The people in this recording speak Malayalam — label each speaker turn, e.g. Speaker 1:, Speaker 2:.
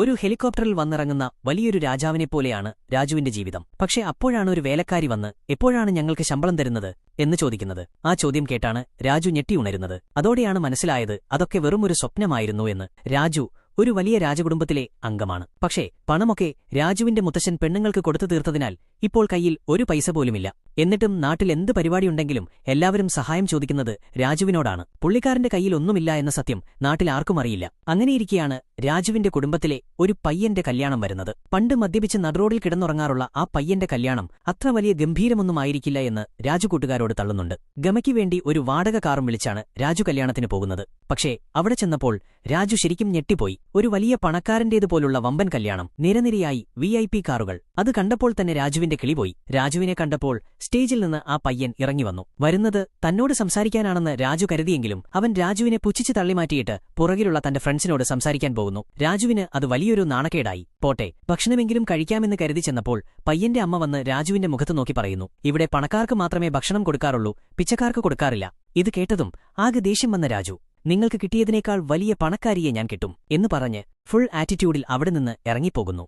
Speaker 1: ഒരു ഹെലികോപ്റ്ററിൽ വന്നിറങ്ങുന്ന വലിയൊരു രാജാവിനെപ്പോലെയാണ് രാജുവിന്റെ ജീവിതം. പക്ഷേ അപ്പോഴാണ് ഒരു വേലക്കാരി വന്ന് എപ്പോഴാണ് ഞങ്ങൾക്ക് ശമ്പളം തരുന്നത് എന്ന് ചോദിക്കുന്നത്. ആ ചോദ്യം കേട്ടാണ് രാജു ഞെട്ടിയുണരുന്നത്. അതോടെയാണ് മനസ്സിലായത് അതൊക്കെ വെറുമൊരു സ്വപ്നമായിരുന്നു എന്ന്. രാജു ഒരു വലിയ രാജകുടുംബത്തിലെ അംഗമാണ്. പക്ഷേ പണമൊക്കെ രാജുവിന്റെ മുത്തശ്ശൻ പെണ്ണുങ്ങൾക്ക് കൊടുത്തു തീർത്തതിനാൽ ഇപ്പോൾ കയ്യിൽ ഒരു പൈസ പോലുമില്ല. എന്നിട്ടും നാട്ടിൽ എന്ത് പരിപാടിയുണ്ടെങ്കിലും എല്ലാവരും സഹായം ചോദിക്കുന്നത് രാജുവിനോടാണ്. പുള്ളിക്കാരന്റെ കയ്യിൽ ഒന്നുമില്ല എന്ന സത്യം നാട്ടിൽ ആർക്കും അറിയില്ല. അങ്ങനെയിരിക്കെയാണ് രാജുവിന്റെ കുടുംബത്തിലെ ഒരു പയ്യന്റെ കല്യാണം വരുന്നത്. പണ്ട് മദ്യപിച്ച് നടുറോഡിൽ കിടന്നുറങ്ങാറുള്ള ആ പയ്യന്റെ കല്യാണം അത്ര വലിയ ഗംഭീരമൊന്നുമായിരിക്കില്ല എന്ന് രാജു കൂട്ടുകാരോട് തള്ളുന്നുണ്ട്. ഗമയ്ക്ക് വേണ്ടി ഒരു വാടക കാറും വിളിച്ചാണ് രാജു കല്യാണത്തിന് പോകുന്നത്. പക്ഷേ അവിടെ ചെന്നപ്പോൾ രാജു ശരിക്കും ഞെട്ടിപ്പോയി. ഒരു വലിയ പണക്കാരന്റേതുപോലുള്ള വമ്പൻ കല്യാണം, നിരനിരയായി VIP കാറുകൾ. അത് കണ്ടപ്പോൾ തന്നെ രാജുവിന്റെ കിളിപോയി. രാജുവിനെ കണ്ടപ്പോൾ സ്റ്റേജിൽ നിന്ന് ആ പയ്യൻ ഇറങ്ങിവന്നു. വരുന്നത് തന്നോട് സംസാരിക്കാനാണെന്ന് രാജു കരുതിയെങ്കിലും അവൻ രാജുവിനെ പുച്ഛിച്ച് തള്ളിമാറ്റിയിട്ട് പുറകിലുള്ള തന്റെ ഫ്രണ്ട്സിനോട് സംസാരിക്കാൻ പോകുന്നു. രാജുവിന് അത് വലിയൊരു നാണക്കേടായി. പോട്ടെ, ഭക്ഷണമെങ്കിലും കഴിക്കാമെന്ന് കരുതി ചെന്നപ്പോൾ പയ്യന്റെ അമ്മ വന്ന് രാജുവിന്റെ മുഖത്ത് നോക്കി പറയുന്നു, ഇവിടെ പണക്കാർക്ക് മാത്രമേ ഭക്ഷണം കൊടുക്കാറുള്ളൂ, പിച്ചക്കാർക്ക് കൊടുക്കാറില്ല. ഇത് കേട്ടതും ആകെ ദേഷ്യം വന്ന രാജു, നിങ്ങൾക്ക് കിട്ടിയതിനേക്കാൾ വലിയ പണക്കാരിയെ ഞാൻ കിട്ടും എന്ന് പറഞ്ഞ് ഫുൾ ആറ്റിറ്റ്യൂഡിൽ അവിടെ നിന്ന് ഇറങ്ങിപ്പോകുന്നു.